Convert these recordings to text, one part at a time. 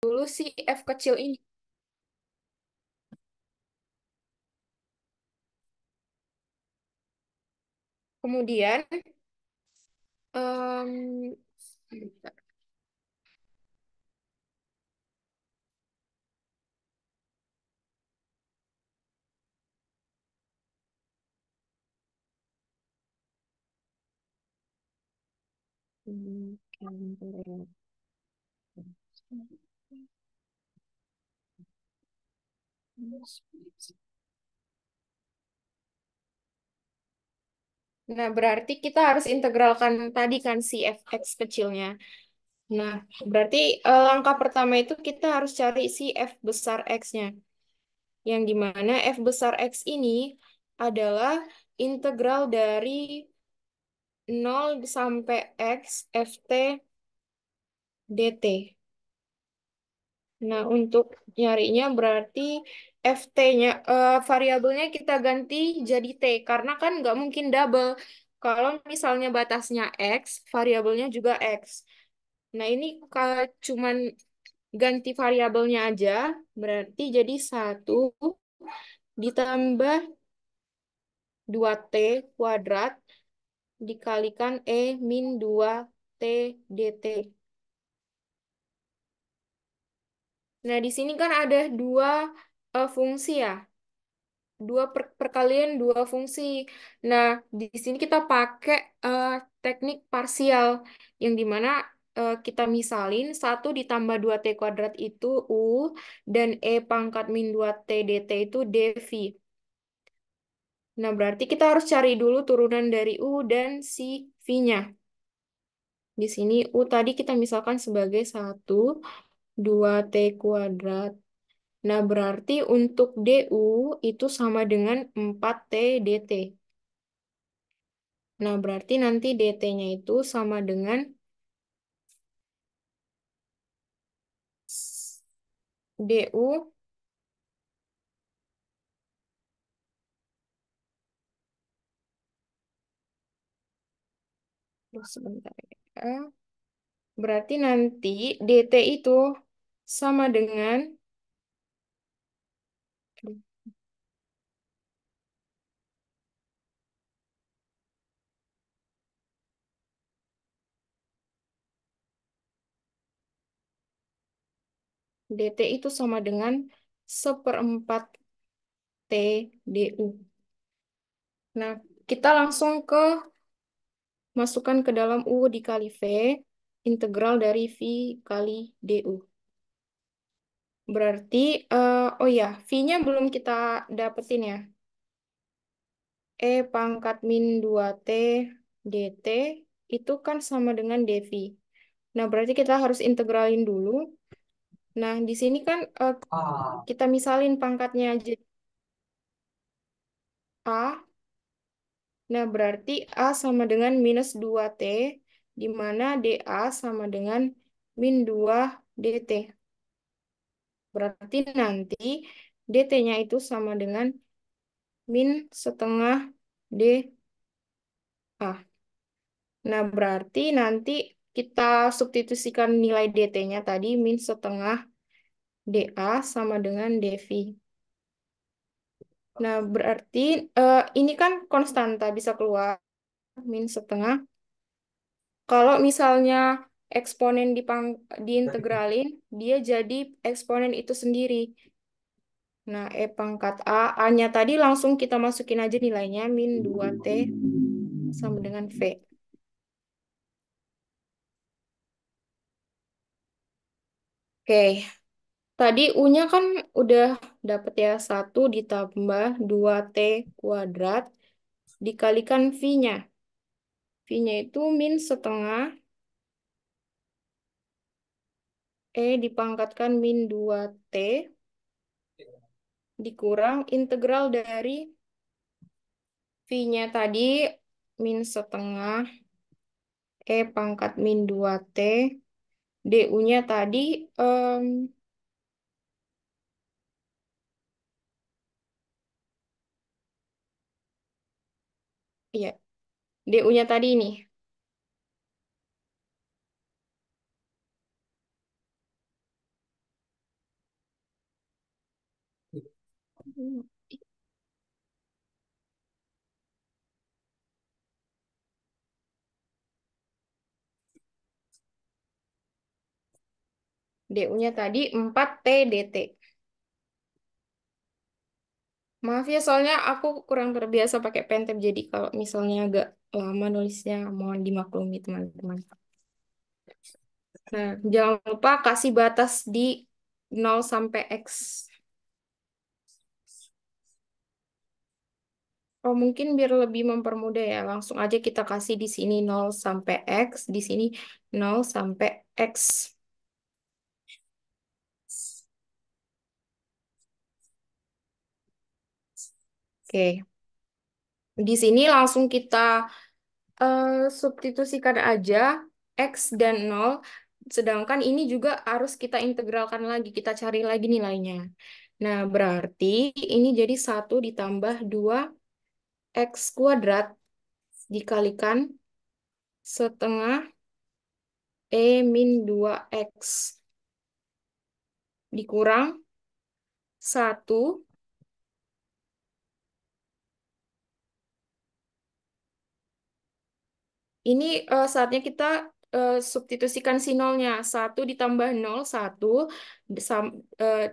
dulu si F kecil ini. Kemudian, bentar. Bentar ya. Nah, berarti kita harus integralkan tadi kan si fx kecilnya. Nah, berarti langkah pertama itu kita harus cari si f besar x-nya. Yang dimana f besar x ini adalah integral dari 0 sampai x ft dt. Nah, untuk nyarinya berarti ft-nya, variabelnya kita ganti jadi t, karena kan nggak mungkin double. Kalau misalnya batasnya x, variabelnya juga x. Nah, ini cuman ganti variabelnya aja, berarti jadi 1 ditambah 2t kuadrat dikalikan min 2t dt. Nah, di sini kan ada dua fungsi ya. Perkalian dua fungsi. Nah, di sini kita pakai eh, teknik parsial yang dimana kita misalin 1 ditambah 2t kuadrat itu u dan pangkat min 2t dt itu dv. Nah, berarti kita harus cari dulu turunan dari u dan si v-nya. Di sini u tadi kita misalkan sebagai 2t kuadrat. Nah, berarti untuk du itu sama dengan 4t dt. Nah, berarti nanti dt-nya itu sama dengan du. Terus sebentar ya. Berarti nanti dt itu sama dengan dt itu sama dengan 1/4 t du. Nah, kita langsung masukkan ke dalam u dikali v, integral dari v kali du. Berarti, oh ya, v-nya belum kita dapetin ya. Pangkat min 2t dt itu kan sama dengan dv. Nah, berarti kita harus integralin dulu. Nah, di sini kan kita misalin pangkatnya jadi a. Nah, berarti a sama dengan minus 2t, di mana dA sama dengan min 2 dt. Berarti nanti dt-nya itu sama dengan min setengah dA. Nah, berarti nanti kita substitusikan nilai dt-nya tadi min setengah dA sama dengan dv. Nah, berarti ini kan konstanta bisa keluar min setengah. Kalau misalnya eksponen diintegralin, dia jadi eksponen itu sendiri. Nah, pangkat A-nya tadi langsung kita masukin aja nilainya min 2t sama dengan V. Oke, tadi U-nya kan udah dapet ya 1 ditambah 2t kuadrat dikalikan V-nya. V-nya itu min setengah dipangkatkan min 2t dikurang integral dari V-nya tadi min setengah pangkat min 2t. Du-nya tadi iya, Du-nya tadi ini. DU-nya tadi 4 T DT. Maaf ya, soalnya aku kurang terbiasa pakai pentab, jadi kalau misalnya agak lama nulisnya, mohon dimaklumi teman-teman. Nah, jangan lupa kasih batas di 0 sampai X. Oh, mungkin biar lebih mempermudah ya, langsung aja kita kasih di sini 0 sampai X, di sini 0 sampai X. Oke, di sini langsung kita eh, substitusikan aja X dan 0. Sedangkan ini juga harus kita integralkan lagi, kita cari lagi nilainya. Nah, berarti ini jadi 1 ditambah 2 X² dikalikan setengah E-2X dikurang 1. Ini saatnya kita substitusikan si nolnya. 1 ditambah 0 1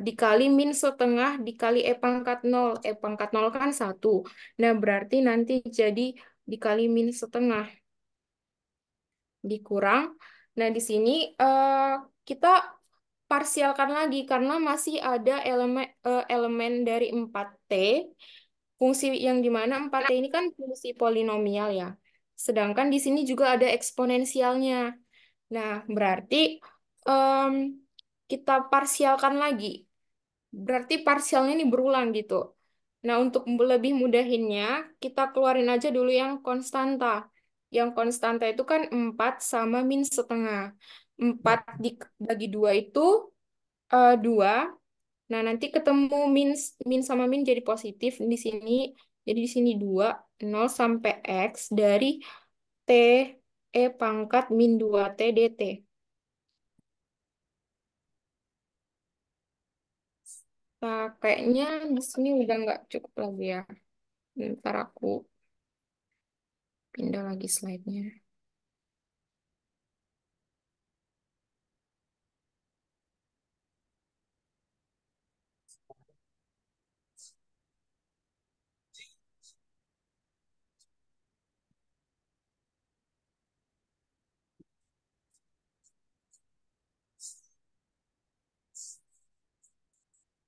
dikali min setengah dikali E pangkat 0. E pangkat 0 kan 1. Nah, berarti nanti jadi dikali min setengah dikurang. Nah, di sini kita parsialkan lagi karena masih ada elemen dari 4T. Fungsi yang dimana 4T ini kan fungsi polinomial ya. Sedangkan di sini juga ada eksponensialnya. Nah, berarti em, kita parsialkan lagi. Berarti parsialnya ini berulang gitu. Nah, untuk lebih mudahinnya, kita keluarin aja dulu yang konstanta. Yang konstanta itu kan 4 sama min setengah. 4 dibagi 2 itu 2. Nah, nanti ketemu min sama min jadi positif di sini. Jadi di sini 2 0 sampai X dari T E pangkat min 2T dt. Nah, kayaknya di sini udah nggak cukup lagi ya. Ntar aku pindah lagi slide-nya.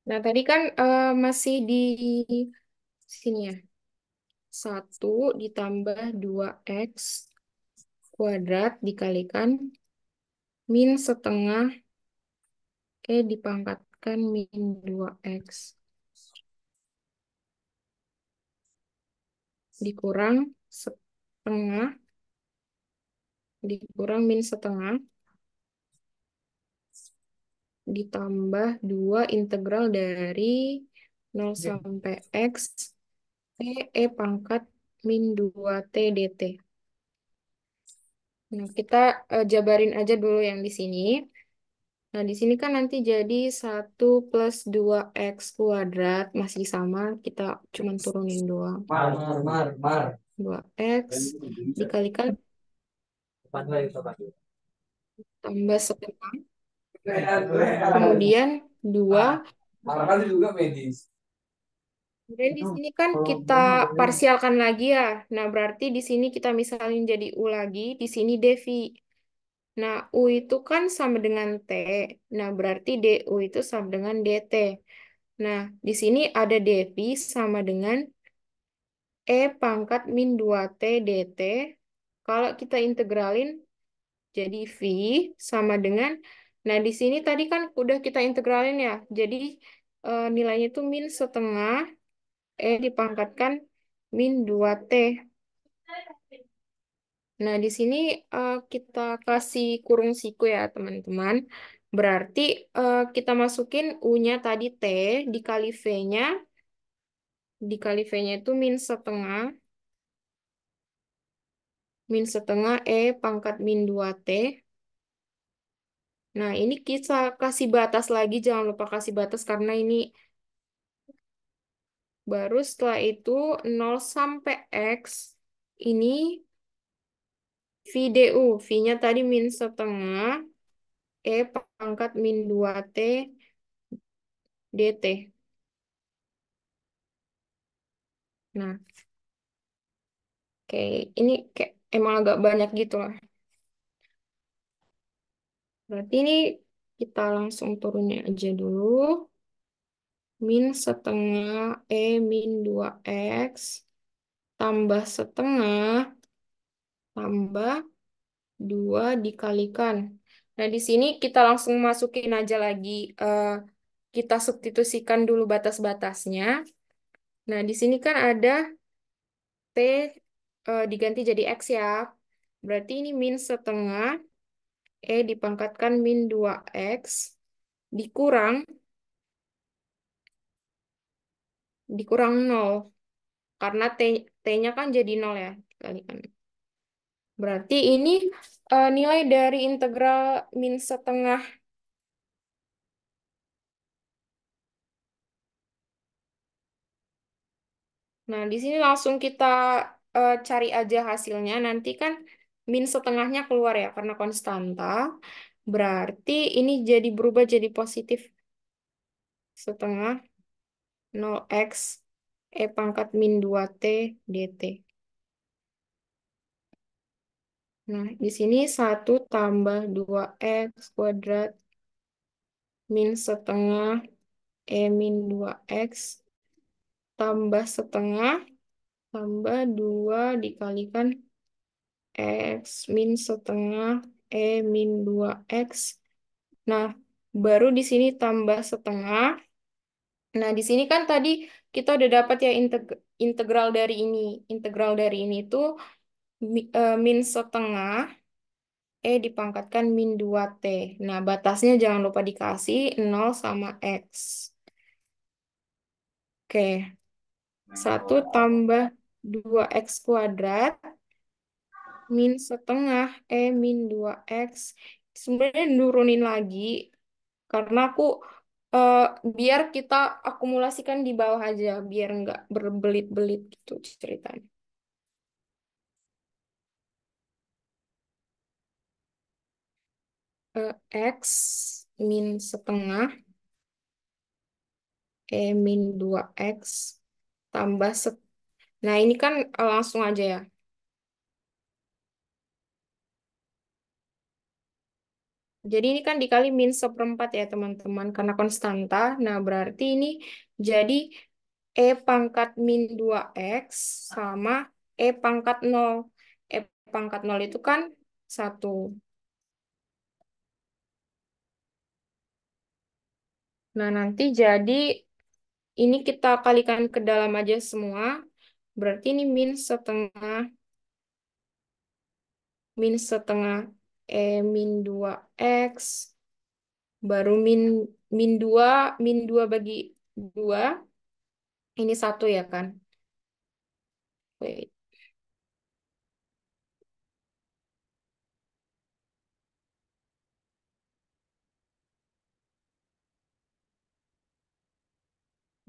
Nah, tadi kan masih di sini ya. 1 ditambah 2X² dikalikan min setengah dipangkatkan min 2X dikurang setengah dikurang min setengah ditambah 2 integral dari 0 sampai X E pangkat min 2T dt. Nah, kita jabarin aja dulu yang di sini. Nah, di sini kan nanti jadi 1 plus 2X². Masih sama, kita cuma turunin doang. 2X dikalikan tambah setengah. Kemudian 2. Kemudian di sini kan kita parsialkan lagi ya. Nah, berarti di sini kita misalin jadi U lagi. Di sini Devi. Nah, U itu kan sama dengan T. Nah, berarti DU itu sama dengan DT. Nah, di sini ada Devi sama dengan E pangkat min 2T dt. Kalau kita integralin jadi V sama dengan, nah di sini tadi kan udah kita integralin ya. Jadi nilainya itu min setengah dipangkatkan min 2T. Nah, di sini kita kasih kurung siku ya, teman-teman. Berarti kita masukin U-nya tadi T, dikali V-nya, itu min setengah pangkat min 2T. Nah, ini kita kasih batas lagi, jangan lupa kasih batas karena ini Baru setelah itu 0 sampai X ini VDU. V-nya tadi min setengah. E pangkat min 2T DT. Nah, kayak ini kayak emang agak banyak gitu lah. Berarti ini kita langsung turunnya aja dulu. Min setengah E min 2X tambah setengah tambah 2 dikalikan. Nah, di sini kita langsung masukin aja lagi. eh, kita substitusikan dulu batas-batasnya. Nah, di sini kan ada T diganti jadi X ya. Berarti ini min setengah dipangkatkan min 2X dikurang dikurang 0. Karena T-nya kan jadi 0 ya. Kalikan. Berarti ini nilai dari integral min setengah. Nah, di sini langsung kita cari aja hasilnya. Nanti kan min setengahnya keluar ya, karena konstanta. Berarti ini jadi berubah jadi positif setengah 0x pangkat min 2t dt. Nah, di sini 1 tambah 2x kuadrat min setengah min 2x tambah setengah tambah 2 dikalikan X min setengah min 2X. Nah, baru di sini tambah setengah. Nah, di sini kan tadi kita udah dapat ya integral dari ini. Integral dari ini tuh min setengah dipangkatkan min 2T. Nah, batasnya jangan lupa dikasih 0 sama X. Oke, 1 tambah 2X kuadrat min setengah min 2X. Sebenarnya nurunin lagi karena aku eh, biar kita akumulasikan di bawah aja biar nggak berbelit-belit gitu ceritanya. X min setengah min 2X tambah Nah, ini kan langsung aja ya. Jadi ini kan dikali min seperempat ya teman-teman karena konstanta. Nah, berarti ini jadi pangkat min 2X sama pangkat 0. Pangkat 0 itu kan 1. Nah, nanti jadi ini kita kalikan ke dalam aja semua. Berarti ini min setengah min 2X baru min 2 bagi 2 ini 1 ya kan? Wait.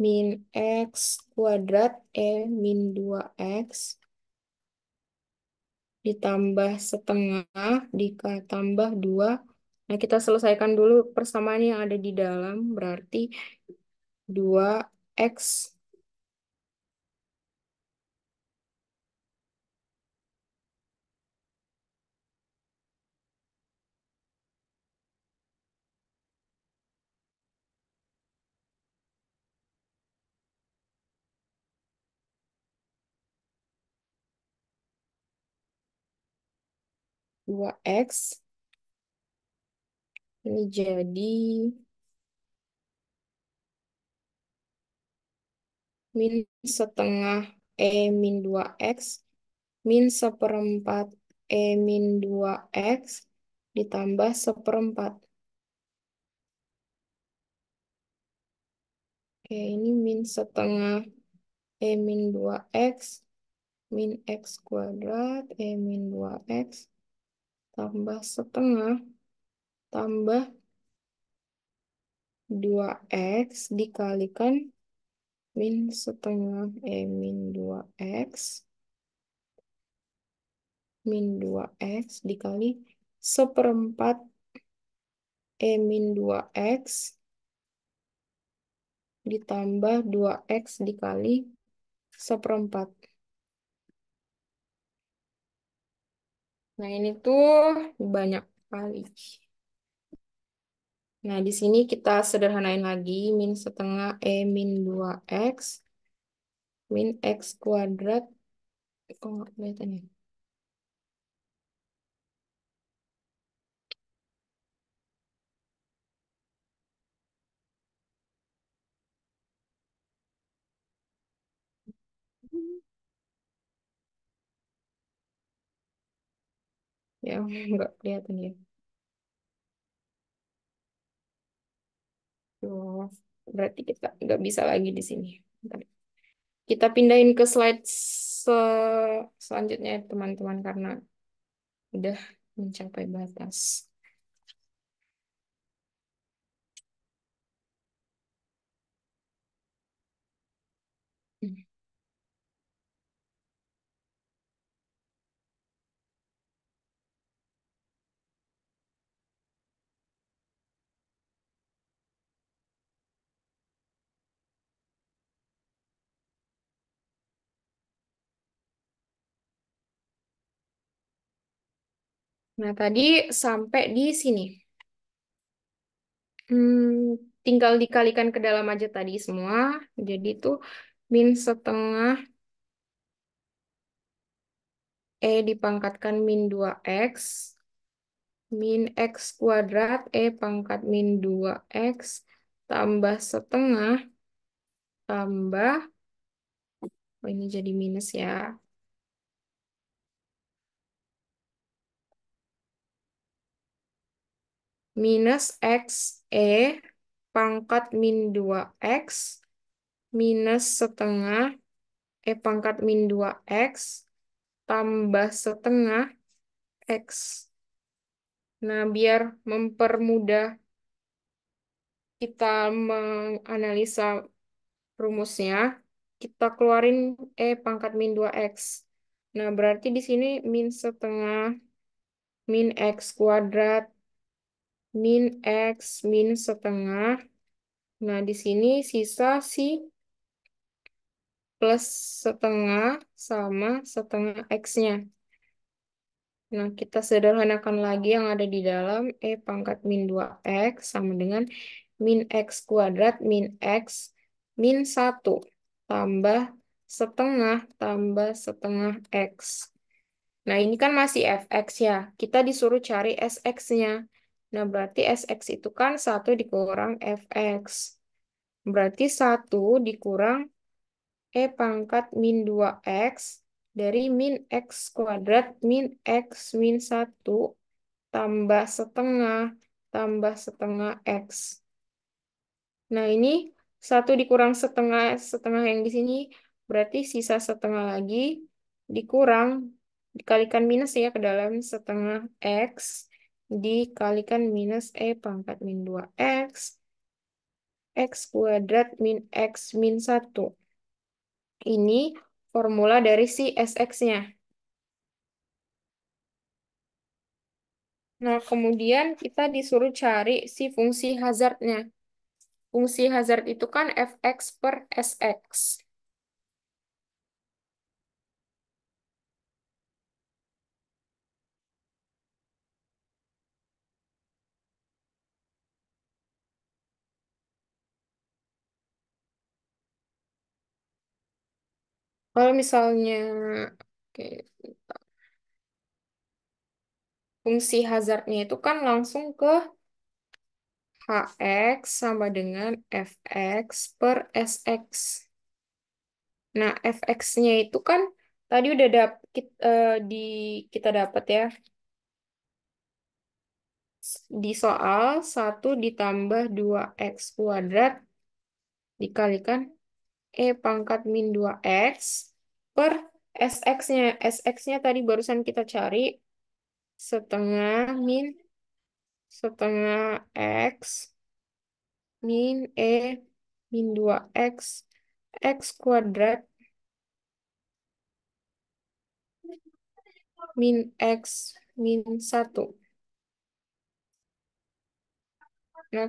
Min X kuadrat min 2X ditambah setengah ditambah 2. Nah, kita selesaikan dulu persamaan yang ada di dalam. Berarti 2X 2X ini jadi min setengah min 2X min seperempat min 2X ditambah seperempat. Ini min setengah min 2X min X kuadrat min 2X tambah setengah tambah 2X dikalikan min setengah min 2x min 2x dikali seperempat min 2x ditambah 2x dikali seperempat. Nah, ini tuh banyak kali. Nah, di sini kita sederhanain lagi. Min setengah min 2x min x kuadrat. Kok nggak kelihatan ya? Ya, nggak kelihatan ya. Tuh, berarti kita nggak bisa lagi di sini. Bentar. Kita pindahin ke slide selanjutnya, teman-teman, karena udah mencapai batas. Nah, tadi sampai di sini. Tinggal dikalikan ke dalam aja tadi semua. Jadi itu min setengah dipangkatkan min 2x min x kuadrat pangkat min 2x tambah setengah tambah, oh ini jadi minus ya, minus x pangkat min 2x minus setengah pangkat min 2x tambah setengah x. Nah, biar mempermudah kita menganalisa rumusnya, kita keluarin pangkat min 2x. Nah, berarti di sini min setengah min x kuadrat min x min setengah. Nah, di sini sisa si plus setengah sama setengah x-nya. Nah, kita sederhanakan lagi yang ada di dalam pangkat min 2x sama dengan min x kuadrat min x min 1 tambah setengah x. Nah, ini kan masih fx ya. Kita disuruh cari sx-nya. Nah, berarti sx itu kan 1 dikurang fx. Berarti 1 dikurang pangkat min 2x dari min x kuadrat min x min 1 tambah setengah x. Nah, ini 1 dikurang setengah yang di sini berarti sisa setengah lagi dikurang dikalikan minus ya ke dalam setengah x dikalikan minus pangkat min 2x x kuadrat min x min 1. Ini formula dari si sx-nya. Nah, kemudian kita disuruh cari si fungsi hazardnya. Fungsi hazard itu kan fx per sx. Kalau misalnya oke, fungsi hazardnya itu kan langsung ke hx sama dengan fx per sx. Nah, fx-nya itu kan tadi udah kita dapat ya di soal 1 ditambah 2x kuadrat dikalikan pangkat min 2x per sx-nya. Sx-nya tadi barusan kita cari setengah min setengah x min min 2x X kuadrat min X min satu. Nah,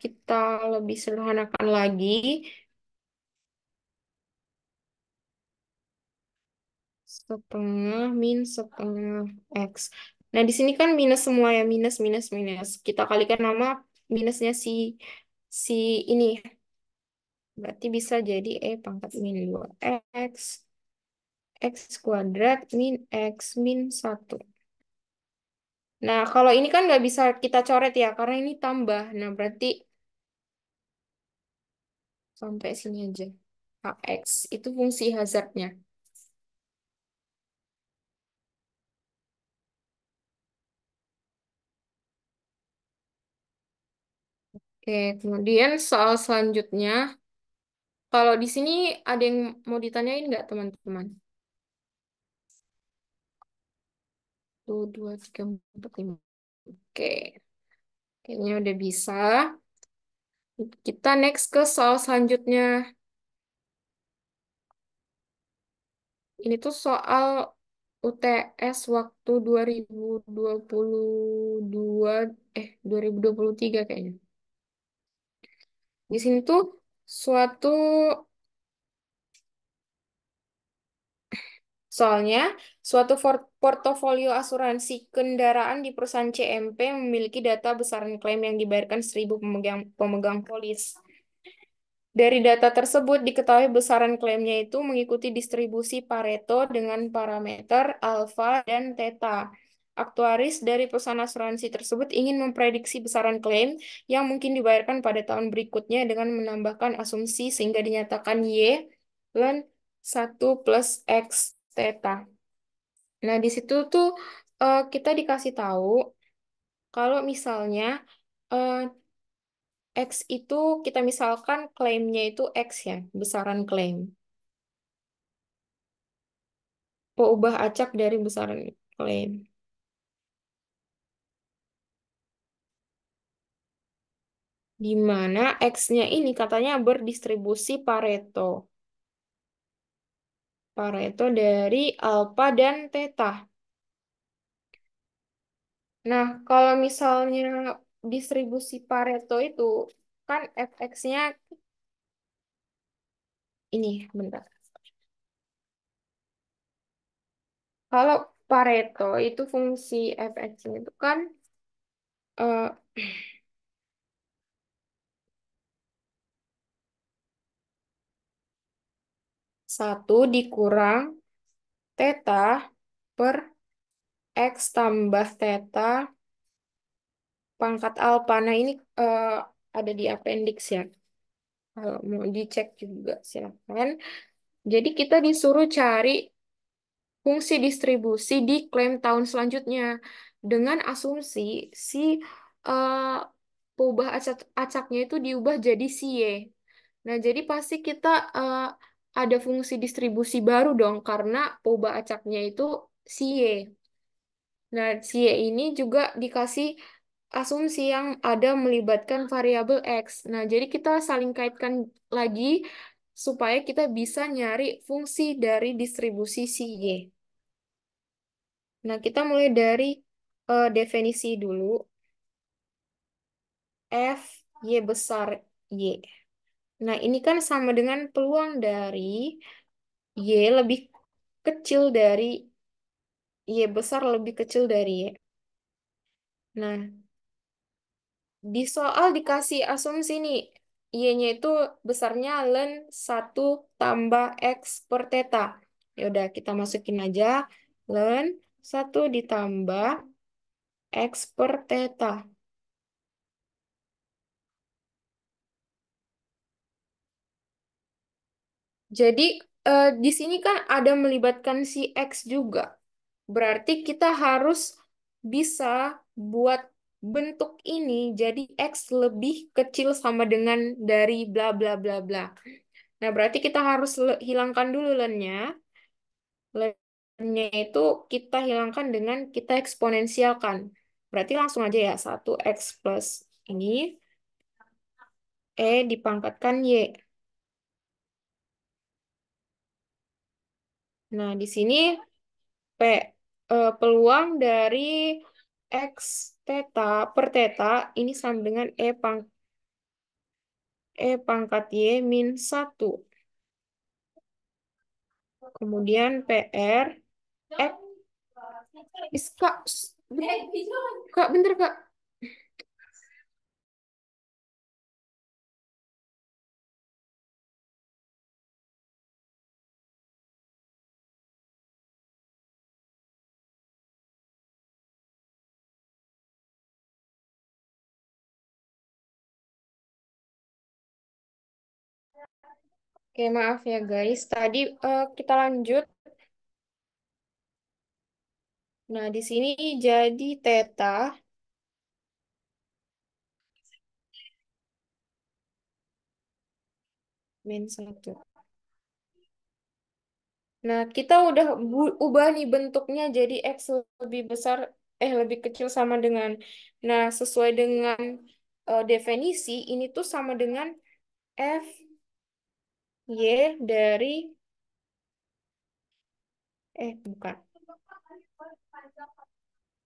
kita lebih sederhanakan lagi. Setengah min setengah X. Nah, di sini kan minus semua ya. Minus, minus, minus. Kita kalikan nama minusnya si ini. Berarti bisa jadi E pangkat min 2X. X kuadrat min X min satu. Nah, kalau ini kan nggak bisa kita coret ya, karena ini tambah. Nah, berarti sampai sini aja. HX itu fungsi hazardnya. Oke, kemudian soal selanjutnya, kalau di sini ada yang mau ditanyain nggak teman-teman? Tuh, dua, tiga, empat, lima. Oke, kayaknya udah bisa. Kita next ke soal selanjutnya. Ini tuh soal UTS waktu 2022, 2023 kayaknya. Di sini tuh suatu soalnya suatu portofolio asuransi kendaraan di perusahaan CMP memiliki data besaran klaim yang dibayarkan 1.000 pemegang pemegang polis. Dari data tersebut diketahui besaran klaimnya itu mengikuti distribusi Pareto dengan parameter alfa dan theta. Aktuaris dari perusahaan asuransi tersebut ingin memprediksi besaran klaim yang mungkin dibayarkan pada tahun berikutnya dengan menambahkan asumsi sehingga dinyatakan Y ln 1 plus X theta. Nah, di situ tuh kita dikasih tahu kalau misalnya eh, X itu kita misalkan klaimnya itu X ya, besaran klaim. Ubah acak dari besaran klaim. Di mana X-nya ini katanya berdistribusi Pareto. Pareto dari alfa dan theta. Nah, kalau misalnya distribusi Pareto itu kan fx-nya ini, bentar. Kalau Pareto itu fungsi fx-nya itu kan eh, 1 dikurang theta per X tambah theta pangkat alfa. Nah, ini ada di appendix ya. Kalau mau dicek juga silakan. Jadi kita disuruh cari fungsi distribusi di klaim tahun selanjutnya dengan asumsi si eh, peubah acaknya itu diubah jadi si Y. Nah, jadi pasti kita eh, ada fungsi distribusi baru dong karena peubah acaknya itu si Y. Nah, si Y ini juga dikasih asumsi yang ada melibatkan variabel X. Nah, jadi kita saling kaitkan lagi supaya kita bisa nyari fungsi dari distribusi si Y. Nah, kita mulai dari definisi dulu. F, Y besar Y. Nah, ini kan sama dengan peluang dari Y lebih kecil dari Y besar lebih kecil dari Y. Nah, di soal dikasih asumsi nih, Y-nya itu besarnya ln 1 tambah X per theta. Ya udah, kita masukin aja ln 1 ditambah X per theta. Jadi di sini kan ada melibatkan si X juga. Berarti kita harus bisa buat bentuk ini jadi X lebih kecil sama dengan dari bla bla bla bla. Nah, berarti kita harus hilangkan dulu lennya. Lennya itu kita hilangkan dengan kita eksponensialkan. Berarti langsung aja ya, 1X plus ini, E dipangkatkan Y. Nah, di sini P, peluang dari X theta per theta ini sama dengan E pangkat Y min satu. Kemudian PR, X, Kak, Kak, bentar Kak. Oke, maaf ya guys. Tadi kita lanjut. Nah, di sini jadi theta min satu. Nah, kita udah ubah nih bentuknya jadi X lebih besar, lebih kecil sama dengan. Nah, sesuai dengan definisi, ini tuh sama dengan F, Y dari, bukan.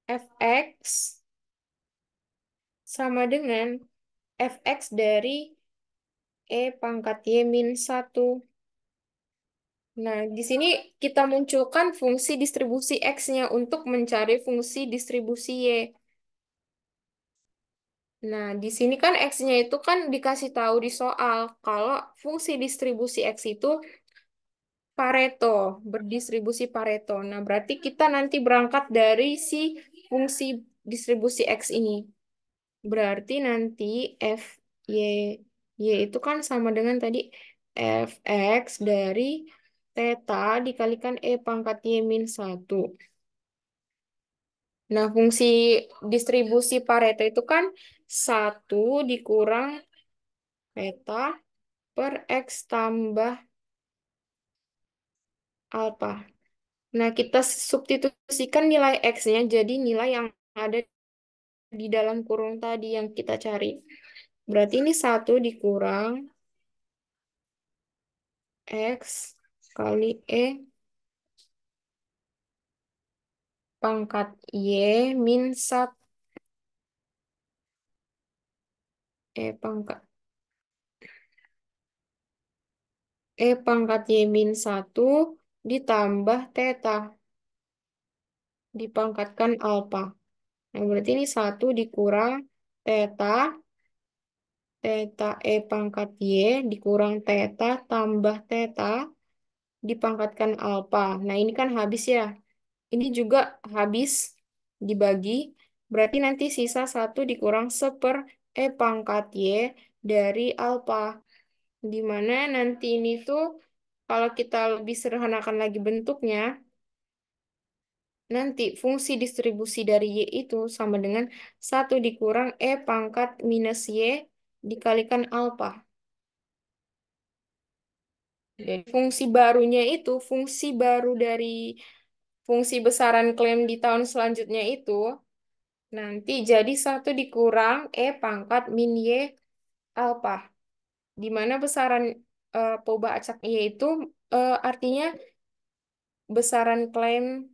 Fx sama dengan Fx dari E pangkat Y min satu. Nah, di sini kita munculkan fungsi distribusi X-nya untuk mencari fungsi distribusi Y. Nah, di sini kan X-nya itu kan dikasih tahu di soal kalau fungsi distribusi X itu Pareto, berdistribusi Pareto. Nah, berarti kita nanti berangkat dari si fungsi distribusi X ini. Berarti nanti F Y Y itu kan sama dengan tadi Fx dari theta dikalikan E pangkat Y min satu. Nah, fungsi distribusi Pareto itu kan satu dikurang theta per X tambah alpha. Nah, kita substitusikan nilai X-nya jadi nilai yang ada di dalam kurung tadi yang kita cari. Berarti ini satu dikurang X kali E pangkat Y min 1. E pangkat Y min satu ditambah theta dipangkatkan alpha. Nah, berarti ini satu dikurang theta, theta E pangkat Y dikurang theta tambah theta dipangkatkan alpha. Nah, ini kan habis ya. Ini juga habis dibagi. Berarti nanti sisa satu dikurang seper E pangkat Y dari alpha. Di mana nanti ini tuh kalau kita lebih sederhanakan lagi bentuknya, nanti fungsi distribusi dari Y itu sama dengan satu dikurang E pangkat minus Y dikalikan alpha. Jadi fungsi barunya itu, fungsi baru dari fungsi besaran klaim di tahun selanjutnya itu, nanti jadi satu dikurang E pangkat min Y alpha. Di mana besaran perubahan acak Y itu artinya besaran klaim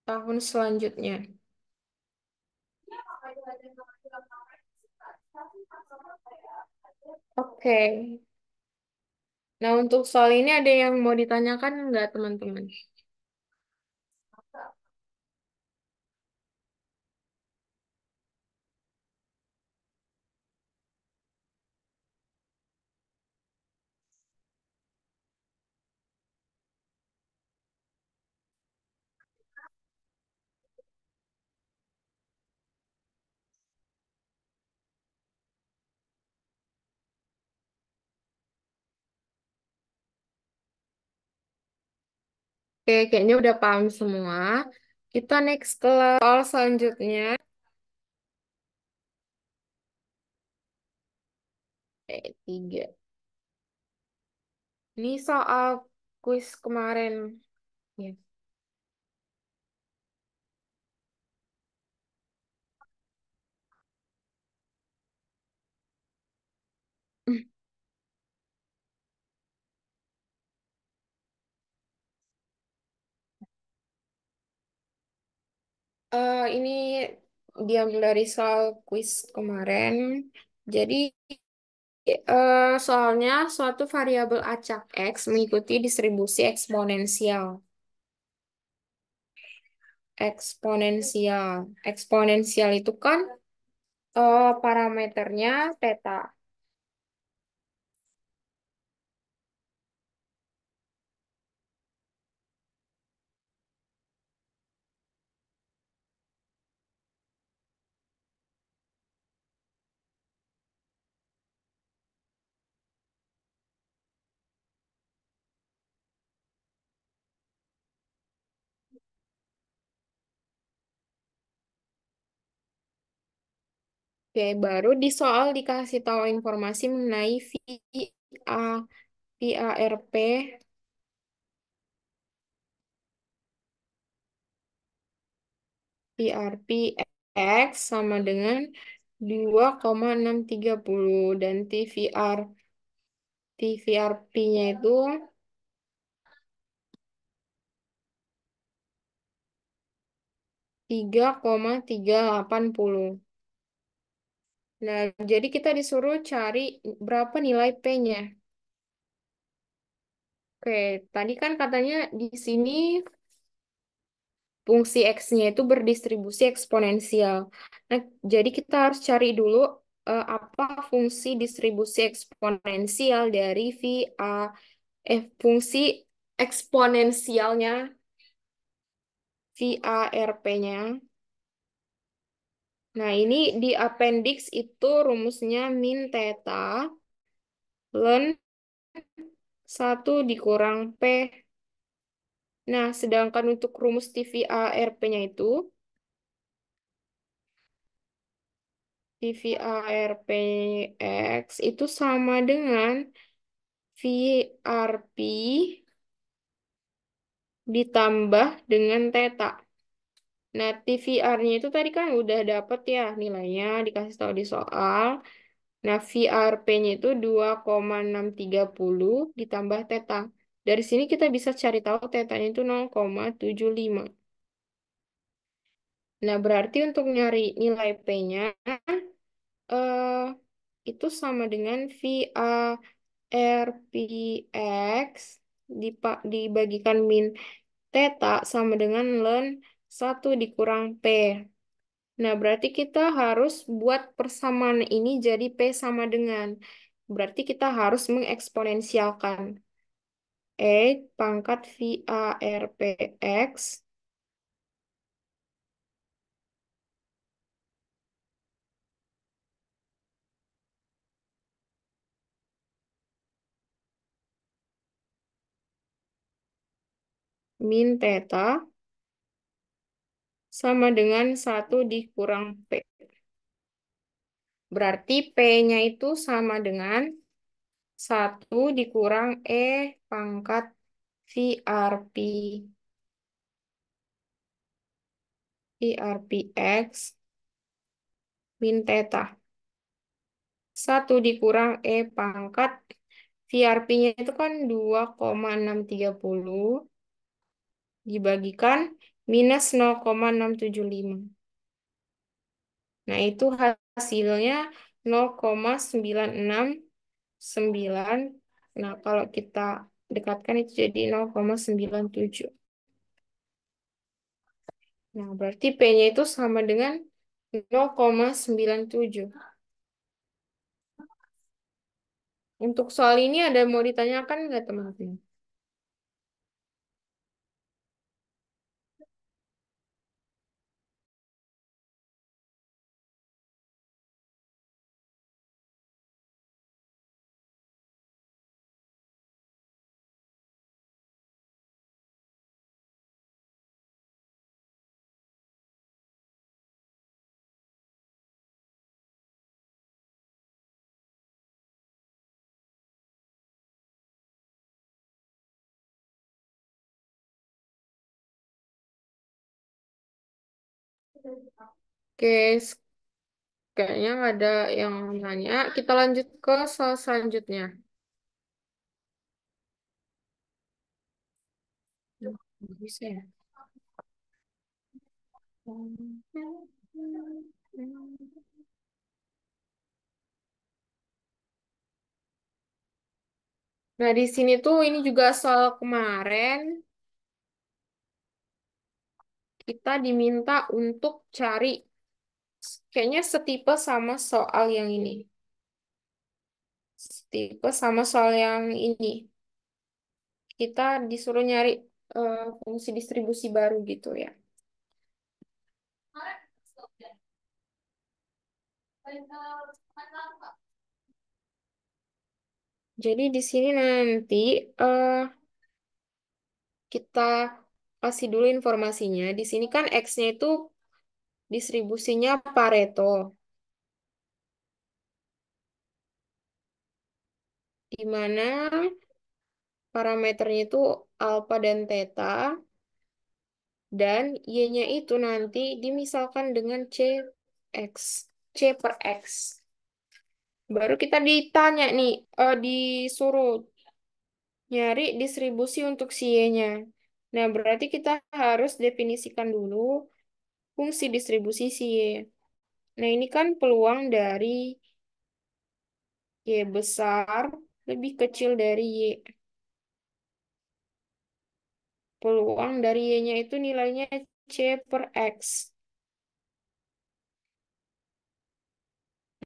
tahun selanjutnya. Oke. Nah, untuk soal ini ada yang mau ditanyakan nggak, teman-teman? Oke, kayaknya udah paham semua. Kita next ke soal selanjutnya. 3. Ini soal kuis kemarin. Ya. Ini diambil dari soal quiz kemarin. Jadi soalnya suatu variabel acak X mengikuti distribusi eksponensial. Eksponensial. Eksponensial itu kan parameternya theta. Oke, baru di soal dikasih tahu informasi mengenai A, VARP, VRP X sama dengan 2,630 dan TVRP-nya itu 3,380. Nah, jadi kita disuruh cari berapa nilai P-nya. Oke, tadi kan katanya di sini fungsi X-nya itu berdistribusi eksponensial. Nah, jadi kita harus cari dulu apa fungsi distribusi eksponensial dari fungsi eksponensialnya VARP-nya. Nah, ini di appendix itu rumusnya min theta ln 1 dikurang P. Nah, sedangkan untuk rumus TVARP-nya itu, TVARPX itu sama dengan VRP ditambah dengan theta. Nah, TVR-nya itu tadi kan udah dapet ya nilainya, dikasih tahu di soal. Nah, VRP-nya itu 2,630 ditambah theta. Dari sini kita bisa cari tahu tetanya itu 0,75. Nah, berarti untuk nyari nilai P-nya, eh, itu sama dengan VARPX dibagikan min theta sama dengan ln 1 dikurang P. Nah, berarti kita harus buat persamaan ini jadi P sama dengan. Berarti kita harus mengeksponensialkan pangkat VARPX min theta sama dengan 1 dikurang P. Berarti P-nya itu sama dengan 1 dikurang pangkat VRP, VRPX min theta. 1 dikurang pangkat VRP-nya itu kan 2,630 dibagikan minus 0,675. Nah, itu hasilnya 0,969. Nah, kalau kita dekatkan itu jadi 0,97. Nah, berarti P-nya itu sama dengan 0,97. Untuk soal ini ada mau ditanyakan nggak teman-teman? Oke, kayaknya nggak ada yang nanya. Kita lanjut ke soal selanjutnya. Bisa ya? Nah, di sini tuh ini juga soal kemarin kita diminta untuk cari kayaknya setipe sama soal yang ini. Setipe sama soal yang ini. Kita disuruh nyari fungsi distribusi baru gitu ya. Jadi di sini nanti eh, kita kasih dulu informasinya. Di sini kan X-nya itu distribusinya Pareto, di mana parameternya itu alfa dan theta, dan Y-nya itu nanti dimisalkan dengan X, C per X. Baru kita ditanya nih, disuruh nyari distribusi untuk si Y-nya. Nah, berarti kita harus definisikan dulu fungsi distribusi si Y. Nah, ini kan peluang dari Y besar lebih kecil dari Y. Peluang dari Y-nya itu nilainya C per X.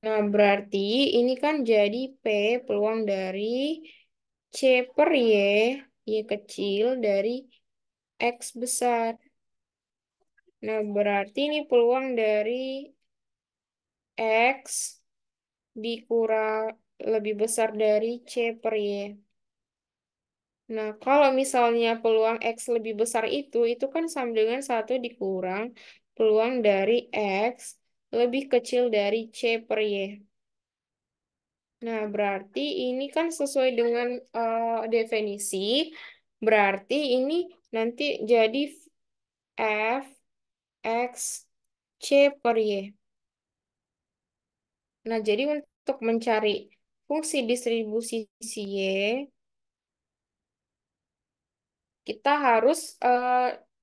Nah, berarti ini kan jadi P peluang dari C per Y kecil dari X besar. Nah, berarti ini peluang dari X dikurang lebih besar dari C per Y. Nah, kalau misalnya peluang X lebih besar itu kan sama dengan satu dikurang peluang dari X lebih kecil dari C per Y. Nah, berarti ini kan sesuai dengan definisi. Berarti ini nanti jadi F X C per Y. Nah, jadi untuk mencari fungsi distribusi si Y, kita harus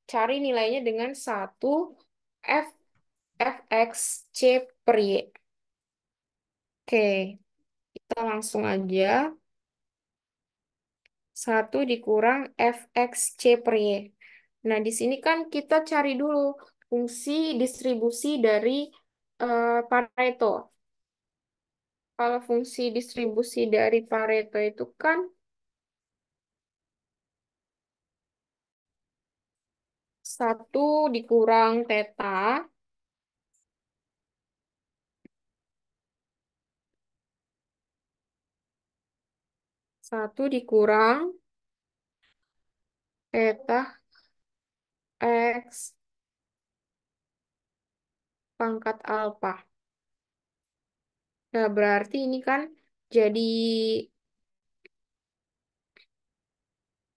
cari nilainya dengan satu F fx c per y. Oke, kita langsung aja. Satu dikurang fx c per y. Nah, di sini kan kita cari dulu fungsi distribusi dari Pareto. Kalau fungsi distribusi dari Pareto itu kan satu dikurang theta, satu dikurang theta x pangkat alfa. Nah, berarti ini kan jadi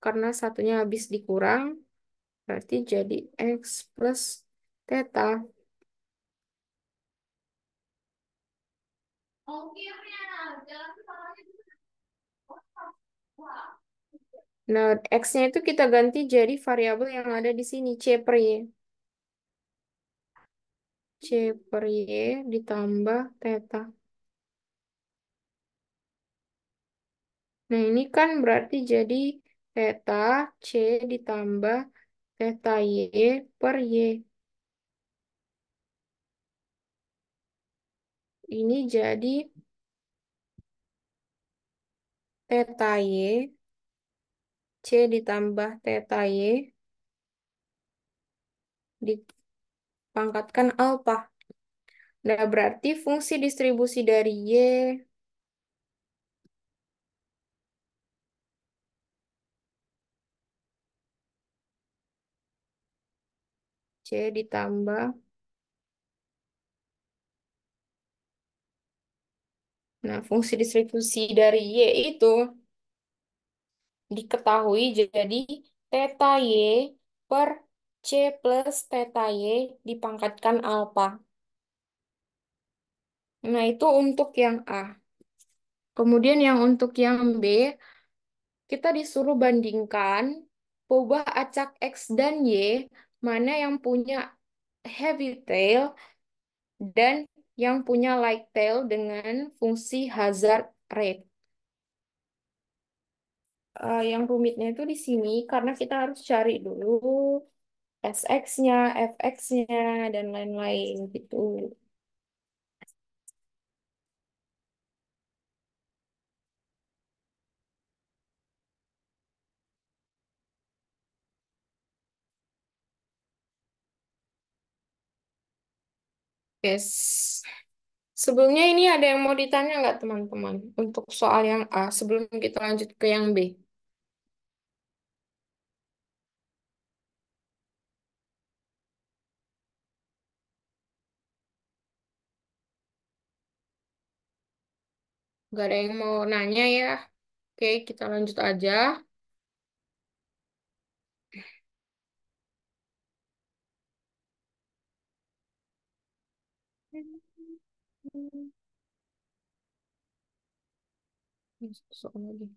karena satunya habis dikurang, berarti jadi X plus theta. Nah, X-nya itu kita ganti jadi variabel yang ada di sini, C per Y. C per Y ditambah theta. Nah, ini kan berarti jadi theta C ditambah theta Y per Y. Ini jadi theta Y, C ditambah theta Y dipangkatkan alfa. Nah, berarti fungsi distribusi dari Y, C ditambah. Nah, fungsi distribusi dari Y itu diketahui jadi theta Y per C plus theta Y dipangkatkan alfa. Nah, itu untuk yang A. Kemudian yang untuk yang B, kita disuruh bandingkan perubahan acak X dan Y, mana yang punya heavy tail dan yang punya light tail dengan fungsi hazard rate. Yang rumitnya itu di sini karena kita harus cari dulu SX-nya, FX-nya, dan lain-lain gitu. Yes. Sebelumnya ini ada yang mau ditanya nggak teman-teman untuk soal yang A sebelum kita lanjut ke yang B? Nggak ada yang mau nanya ya? Oke, kita lanjut aja. Soal lagi.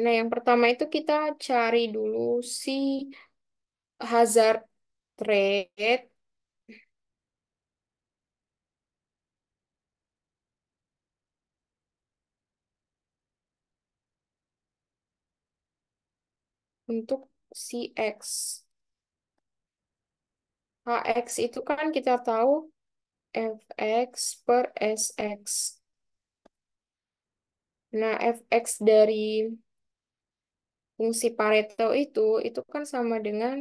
Nah, yang pertama itu kita cari dulu si hazard rate untuk si X. HX itu kan kita tahu FX per SX. Nah, FX dari fungsi Pareto itu kan sama dengan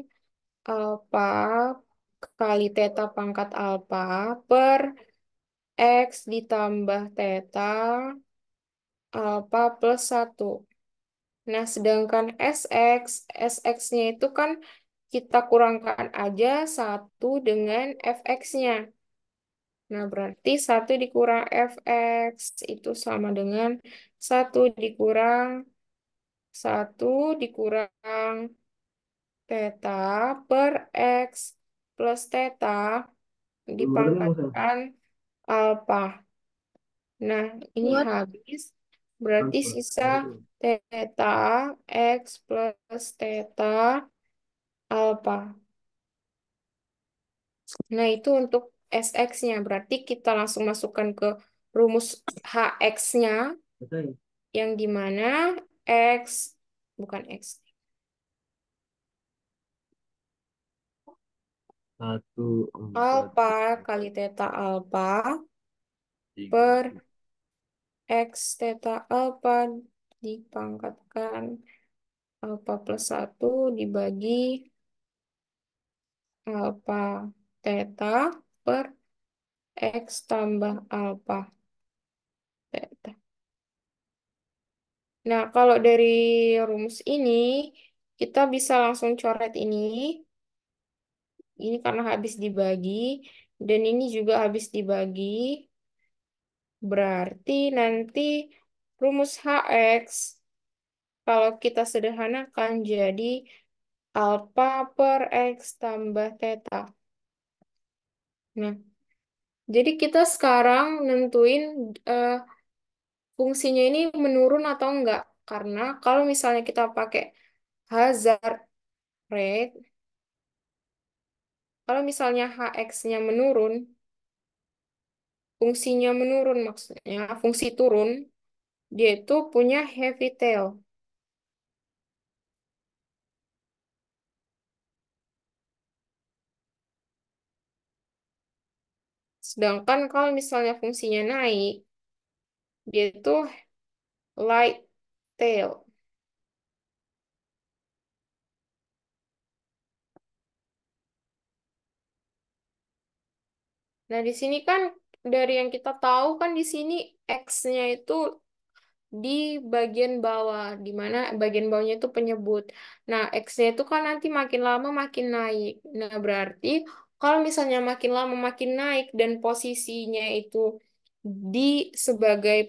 alfa kali theta pangkat alfa per X ditambah theta alfa plus satu. Nah, sedangkan SX-nya itu kan kita kurangkan aja satu dengan FX-nya. Nah, berarti satu dikurang FX itu sama dengan satu dikurang satu dikurang theta per X plus theta dipangkatkan alfa. Nah, ini habis. Berarti sisa theta X plus theta alfa. Nah, itu untuk SX-nya. Berarti kita langsung masukkan ke rumus HX-nya, yang dimana X, bukan X, Satu empat alfa kali theta alfa tiga. per X theta alfa dipangkatkan alfa plus satu dibagi alfa theta per X tambah alfa theta. Nah, kalau dari rumus ini, kita bisa langsung coret ini. Ini karena habis dibagi, dan ini juga habis dibagi. Berarti nanti rumus HX, kalau kita sederhanakan jadi alfa per X tambah theta. Nah, jadi kita sekarang nentuin eh, fungsinya ini menurun atau enggak. Karena kalau misalnya kita pakai hazard rate, kalau misalnya HX-nya menurun, fungsinya menurun maksudnya, fungsi turun, dia itu punya heavy tail. Sedangkan kalau misalnya fungsinya naik, dia itu light tail. Nah, di sini kan dari yang kita tahu kan di sini X-nya itu di bagian bawah, di mana bagian bawahnya itu penyebut. Nah, X-nya itu kan nanti makin lama makin naik. Nah, berarti kalau misalnya makin lama makin naik dan posisinya itu di sebagai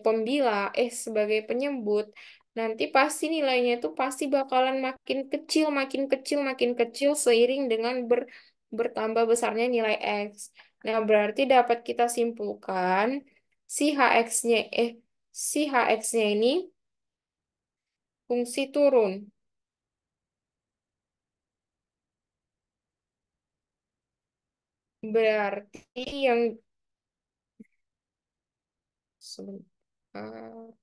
sebagai penyebut, nanti pasti nilainya itu pasti bakalan makin kecil, makin kecil, makin kecil seiring dengan bertambah besarnya nilai X. Nah, berarti dapat kita simpulkan si HX-nya si HX-nya ini fungsi turun. Berarti yang sebentar.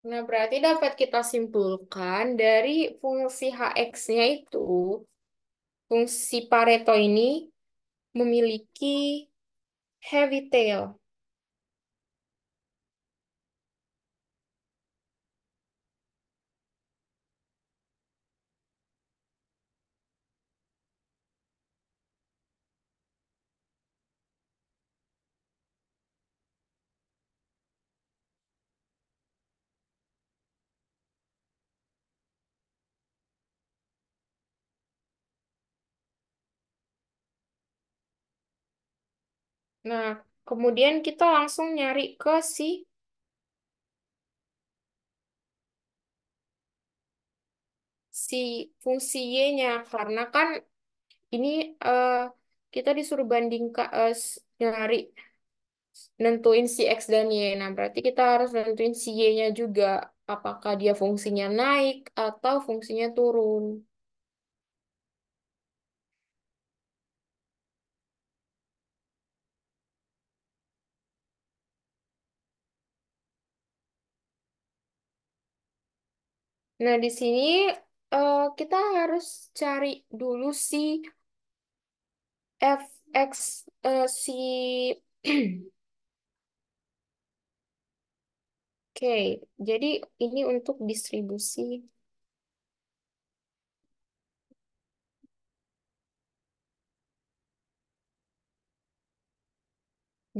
Nah, berarti dapat kita simpulkan dari fungsi HX-nya itu, fungsi Pareto ini memiliki heavy tail. Nah, kemudian kita langsung nyari ke si fungsi Y-nya, karena kan ini eh, kita disuruh bandingkan nyari nentuin si X dan Y. Nah, berarti kita harus nentuin si Y-nya juga. Apakah dia fungsinya naik atau fungsinya turun. Nah, di sini kita harus cari dulu si fx si Oke, jadi ini untuk distribusi.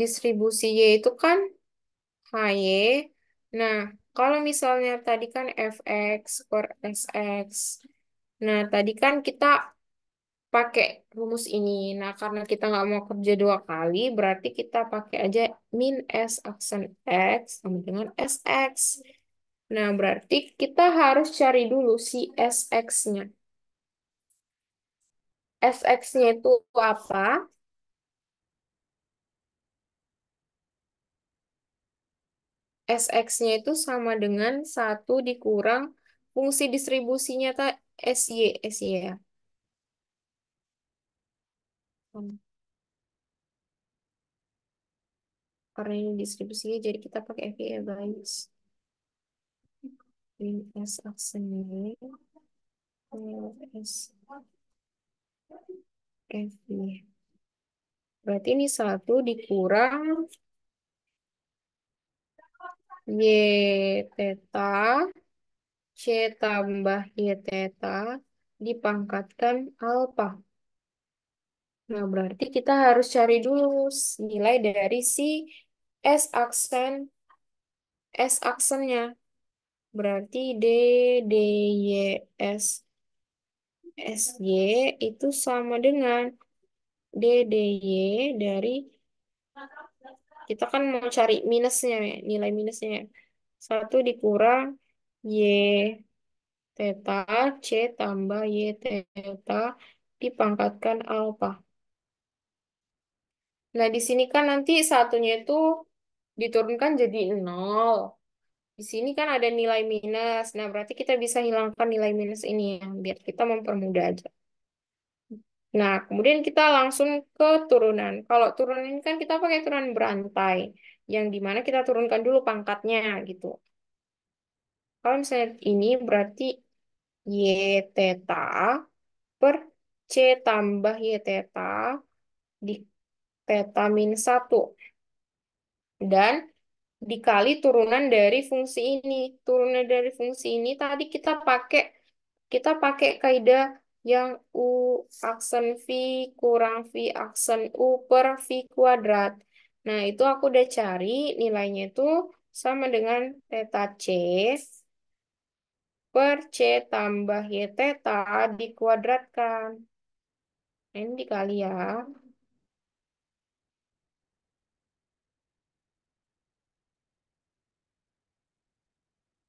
Distribusi Y itu kan HY. Nah, kalau misalnya tadi kan fx per sx. Nah, tadi kan kita pakai rumus ini. Nah, karena kita nggak mau kerja dua kali, berarti kita pakai aja min S aksen X sama dengan SX. Nah, berarti kita harus cari dulu si SX-nya. SX-nya itu apa? SX-nya itu sama dengan satu dikurang fungsi distribusinya SY, SY ya. Karena ini distribusinya, jadi kita pakai FY ya guys. Min S aksennya, S FY. Berarti ini satu dikurang Y theta, C tambah Y theta, dipangkatkan alfa. Nah, berarti kita harus cari dulu nilai dari si S aksen, S aksennya. Berarti D, Y, S, SY itu sama dengan D, Y dari, kita kan mau cari minusnya ya, nilai minusnya ya. Satu dikurang Y theta, C tambah Y theta, dipangkatkan alfa. Nah, di sini kan nanti satunya itu diturunkan jadi nol. Di sini kan ada nilai minus. Nah, berarti kita bisa hilangkan nilai minus ini ya, biar kita mempermudah aja. Nah, kemudian kita langsung ke turunan. Kalau turunan ini kan kita pakai turunan berantai, yang dimana kita turunkan dulu pangkatnya gitu. Kalau misalnya ini berarti Y theta per C tambah Y theta di theta min satu. Dan dikali turunan dari fungsi ini. Turunan dari fungsi ini tadi kita pakai kaidah yang U aksen V kurang V aksen U per V kuadrat. Nah, itu aku udah cari nilainya itu sama dengan theta C per C tambah Y theta dikuadratkan. Nah, ini dikali ya.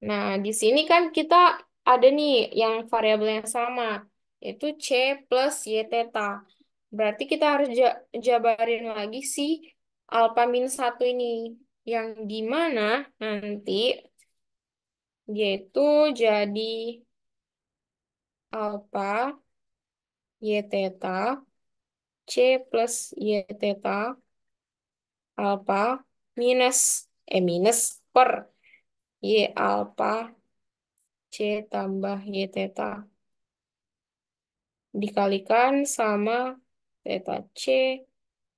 Nah, di sini kan kita ada nih yang variabel yang sama, yaitu C plus Y theta. Berarti kita harus jabarin lagi si alpha min satu ini, yang di mana nanti yaitu jadi alpha Y theta C plus Y theta alpha minus, minus per Y alpha C tambah Y theta dikalikan sama theta C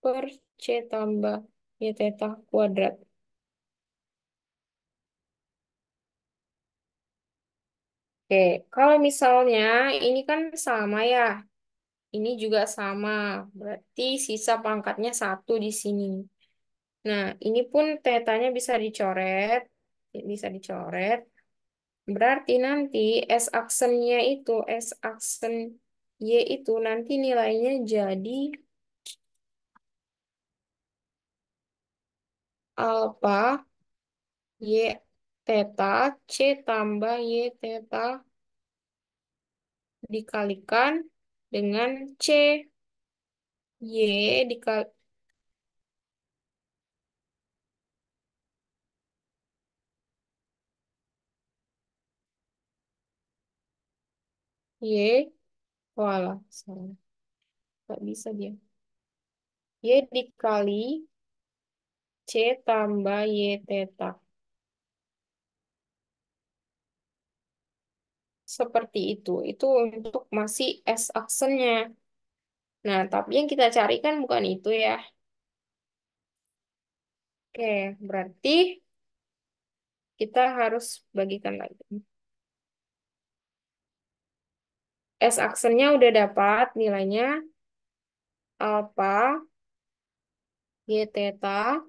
per C tambah Y theta kuadrat. Oke, kalau misalnya ini kan sama ya, ini juga sama, berarti sisa pangkatnya satu di sini. Nah, ini pun tetanya bisa dicoret. Berarti nanti S aksennya itu, S aksen Y itu nanti nilainya jadi alpha Y theta C tambah Y theta dikalikan dengan C Y dikali Y, walah, salah. Nggak bisa dia. Y dikali C tambah Y theta. Seperti itu. Itu untuk masih S aksennya. Nah, tapi yang kita cari kan bukan itu ya. Oke, berarti kita harus bagikan lagi. S aksennya udah dapat nilainya alpha Y theta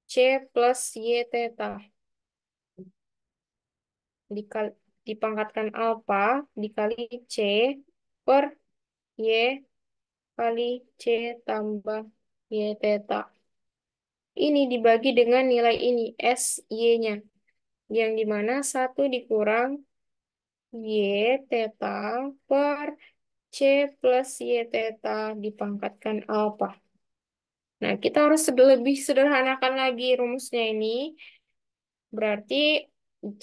C plus Y theta. Dipangkatkan alpha dikali C per Y kali C tambah Y theta. Ini dibagi dengan nilai ini, S, Y-nya. Yang dimana satu dikurang Y theta per C plus Y theta dipangkatkan alpha. Nah, kita harus lebih sederhanakan lagi rumusnya ini. Berarti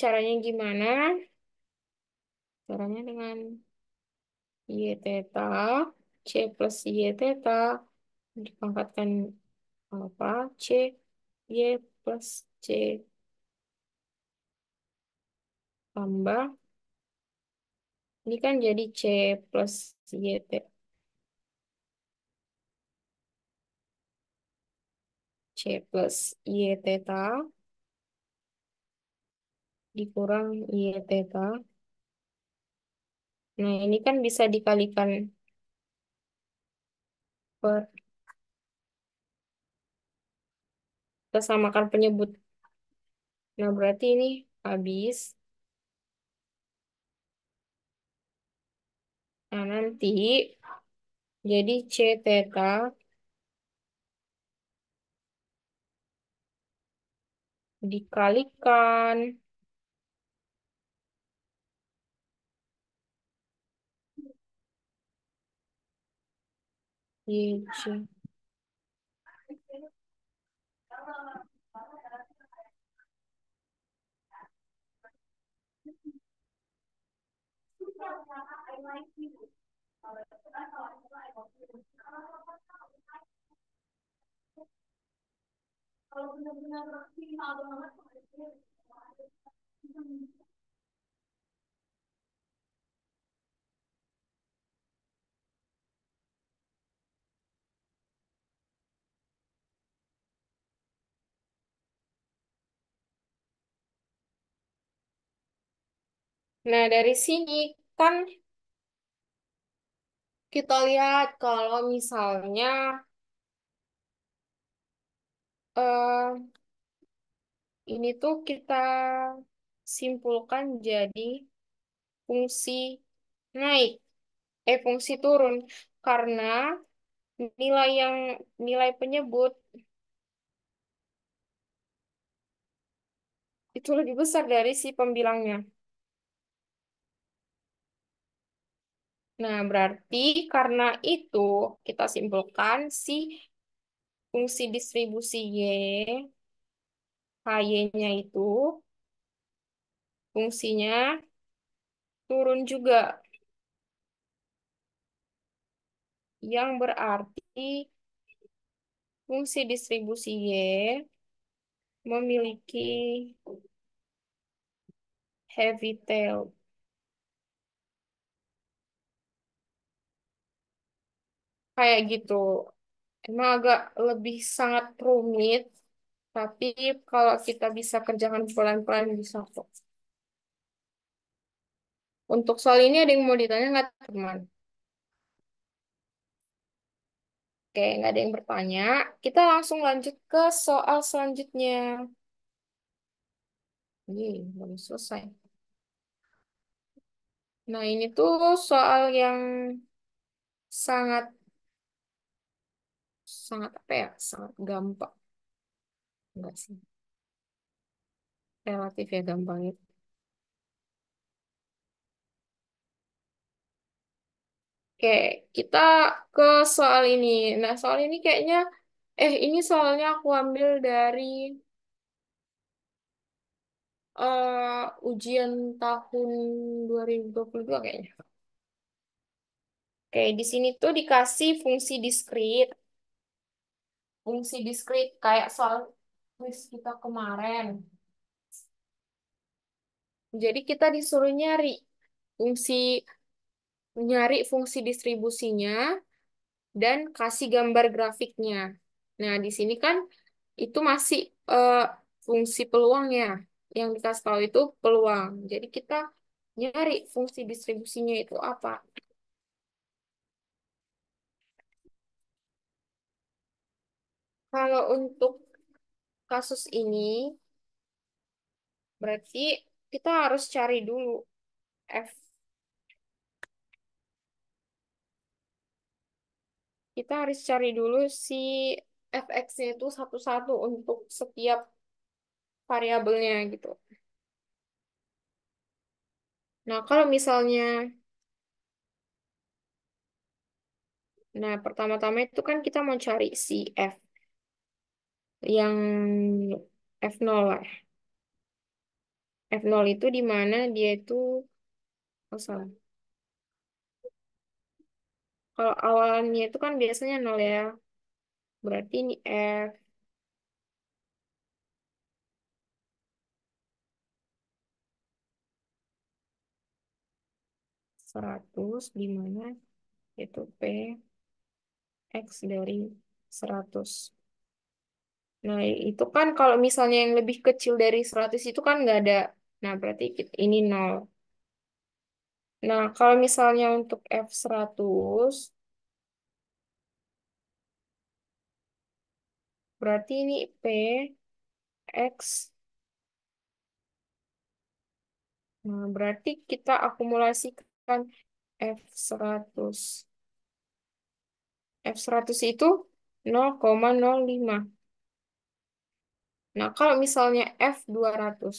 caranya gimana? Caranya dengan Y theta, C plus Y theta dipangkatkan alpha, C, Y plus C tambah. Ini kan jadi C plus Y theta, C plus Y theta dikurang Y theta. Nah, ini kan bisa dikalikan per, kita samakan penyebut. Nah, berarti ini habis. Nah, nanti jadi C theta dikalikan Y C. Nah, dari sini kan kita lihat kalau misalnya eh, ini tuh kita simpulkan jadi fungsi naik, fungsi turun karena nilai yang nilai penyebut itu lebih besar dari si pembilangnya. Nah, berarti karena itu kita simpulkan si fungsi distribusi Y, HY-nya itu fungsinya turun juga, yang berarti fungsi distribusi Y memiliki heavy tail. Kayak gitu. Emang agak lebih sangat rumit, tapi kalau kita bisa kerjakan pelan-pelan bisa kok. Untuk soal ini ada yang mau ditanya nggak, teman? Oke, nggak ada yang bertanya. Kita langsung lanjut ke soal selanjutnya. Belum selesai. Nah, ini tuh soal yang sangat, sangat apa ya? Sangat gampang. Enggak sih, relatif ya gampang itu. Oke, kita ke soal ini. Nah, soal ini kayaknya, ini soalnya aku ambil dari ujian tahun 2022 kayaknya. Oke, di sini tuh dikasih fungsi diskrit. Fungsi diskrit kayak soal quiz kita kemarin. Jadi kita disuruh fungsi fungsi distribusinya dan kasih gambar grafiknya. Nah, di sini kan itu masih eh, fungsi peluangnya. Yang dikasih tahu itu peluang. Jadi kita nyari fungsi distribusinya itu apa. Kalau untuk kasus ini, berarti kita harus cari dulu F. Kita harus cari dulu si fx-nya itu satu-satu untuk setiap variabelnya gitu. Nah, kalau misalnya, nah pertama-tama itu kan kita mau cari si F yang F0 lah. F0 itu di mana dia itu, oh salah. Kalau awalnya itu kan biasanya 0 ya. Berarti ini F 100 di mana itu P X dari 100. Nah, itu kan kalau misalnya yang lebih kecil dari 100 itu kan nggak ada. Nah, berarti ini 0. Nah, kalau misalnya untuk F100, berarti ini P, X. Nah, berarti kita akumulasikan F100. F100 itu 0,05. Nah, kalau misalnya F200,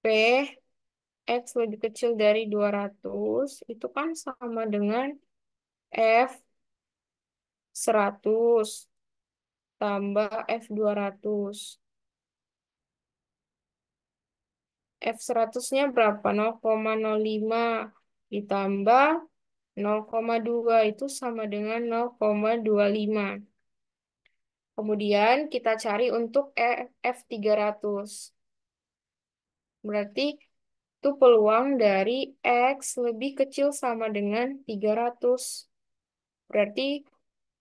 P, X lebih kecil dari 200, itu kan sama dengan F100 tambah F200. F100-nya berapa? 0,05 ditambah 0,2 itu sama dengan 0,25. Kemudian kita cari untuk F300. Berarti itu peluang dari X lebih kecil sama dengan 300. Berarti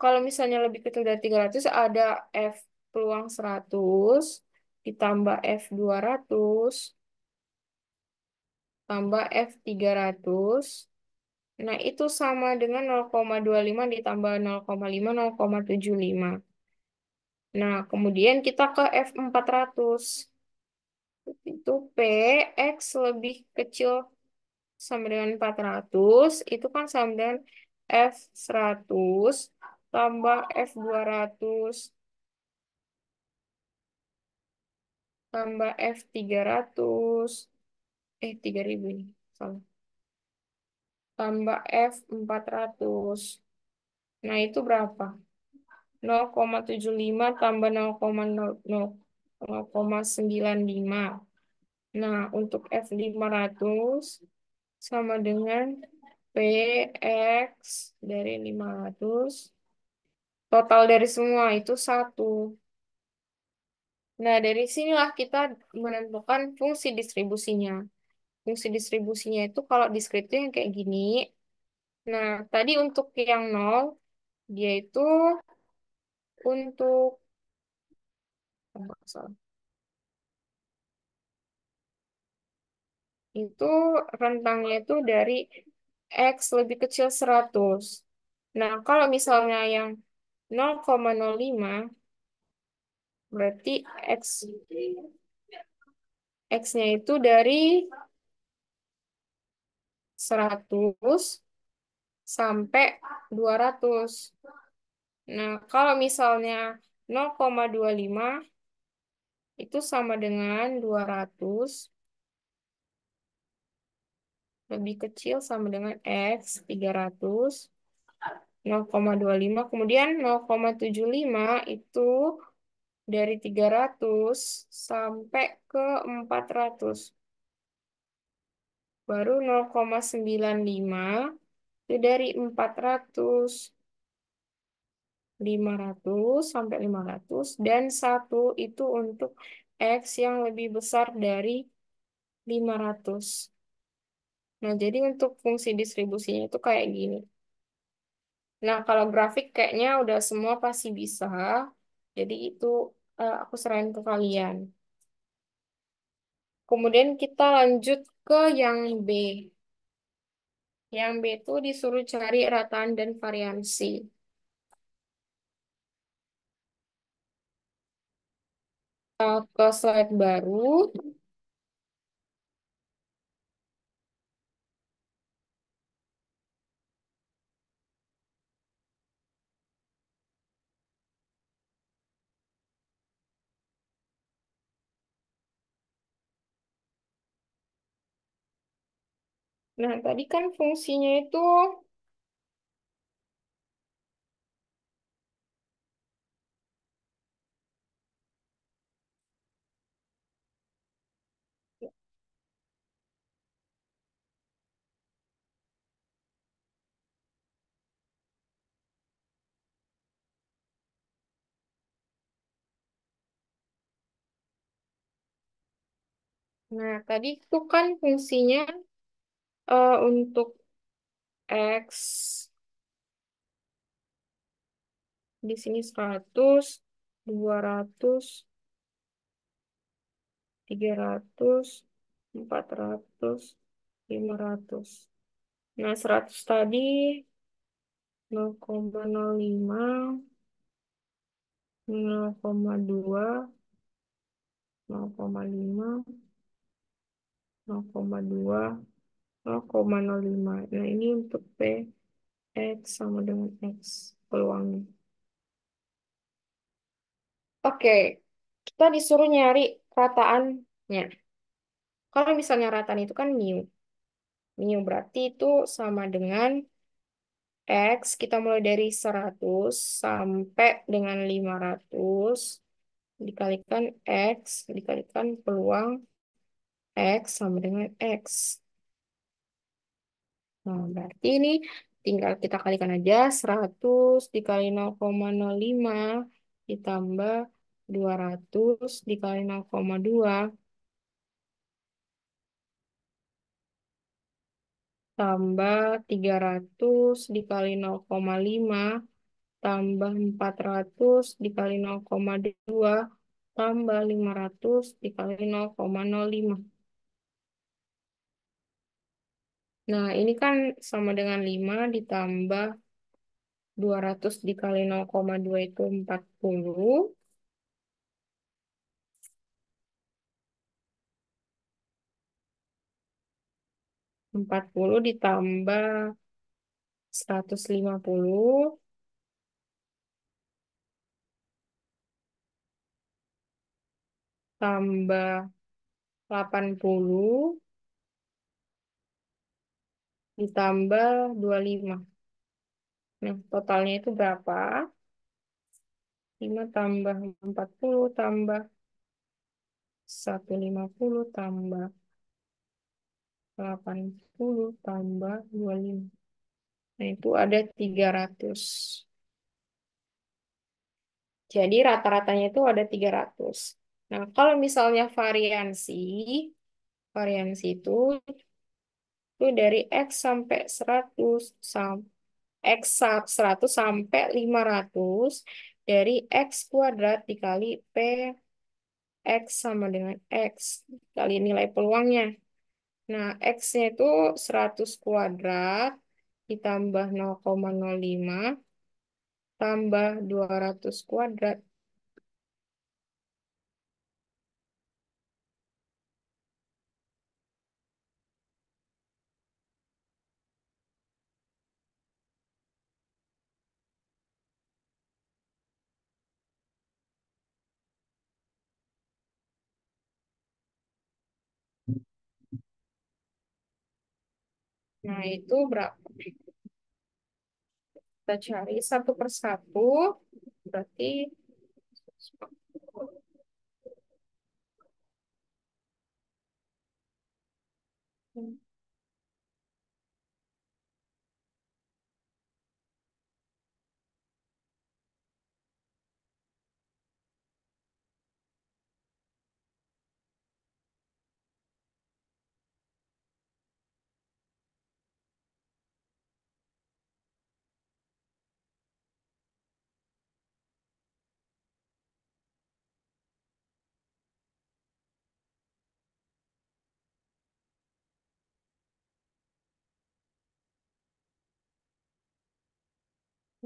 kalau misalnya lebih kecil dari 300 ada F peluang 100 ditambah F 200. tambah F300. Nah, itu sama dengan 0,25 ditambah 0,5, 0,75. Nah, kemudian kita ke F400. Itu P, X lebih kecil sama dengan 400. Itu kan sama dengan F100 tambah F200 tambah F300. 3.000 ini. Salah. Tambah F400. Nah, itu berapa? 0,75 tambah 0,95. Nah, untuk F500 sama dengan PX dari 500. Total dari semua itu 1. Nah, dari sinilah kita menentukan fungsi distribusinya. Fungsi distribusinya itu kalau deskriptif yang kayak gini. Nah, tadi untuk yang nol, dia itu untuk, oh, nggak salah. Itu rentangnya itu dari X lebih kecil 100. Nah, kalau misalnya yang 0,05, berarti X-nya itu dari 100 sampai 200. Nah, kalau misalnya 0,25 itu sama dengan 200 lebih kecil sama dengan X 300. 0,25, kemudian 0,75 itu dari 300 sampai ke 400. Baru 0,95 itu dari 400, 500 sampai 500, dan satu itu untuk X yang lebih besar dari 500. Nah, jadi untuk fungsi distribusinya itu kayak gini. Nah, kalau grafik kayaknya udah semua pasti bisa. Jadi itu aku serahin ke kalian. Kemudian kita lanjut ke yang B. Yang B itu disuruh cari rataan dan variansi. Ke slide baru. Nah, tadi kan fungsinya itu, nah tadi itu kan fungsinya untuk X di sini 100, 200, 300, 400, 500. Nah, 100 tadi 0,05, 0,2, 0,5, 0,2, 0,05. Nah, ini untuk P, X sama dengan X peluangnya. Oke, kita disuruh nyari rataannya. Kalau misalnya rataan itu kan mu. Mu berarti itu sama dengan X, kita mulai dari 100 sampai dengan 500 dikalikan X, dikalikan peluang X sama dengan X. Nah, berarti ini tinggal kita kalikan aja 100 dikali 0,05 ditambah 200 dikali 0,2 tambah 300 dikali 0,5 tambah 400 dikali 0,2 tambah 500 dikali 0,05. Nah, ini kan sama dengan 5 ditambah 200 dikali 0,2 itu 40. 40 ditambah 150 tambah 80 ditambah 25. Nah, totalnya itu berapa? 5 tambah 40 tambah 150 tambah 80 tambah 25. Nah, itu ada 300. Jadi rata-ratanya itu ada 300. Nah, kalau misalnya variansi, variansi itu dari X sampai 100 X 100 sampai 500 dari X kuadrat dikali P X sama dengan X kali nilai peluangnya. Nah, X-nya itu 100 kuadrat ditambah 0,05 tambah 200 kuadrat. Nah, itu berapa? Kita cari satu per satu. Berarti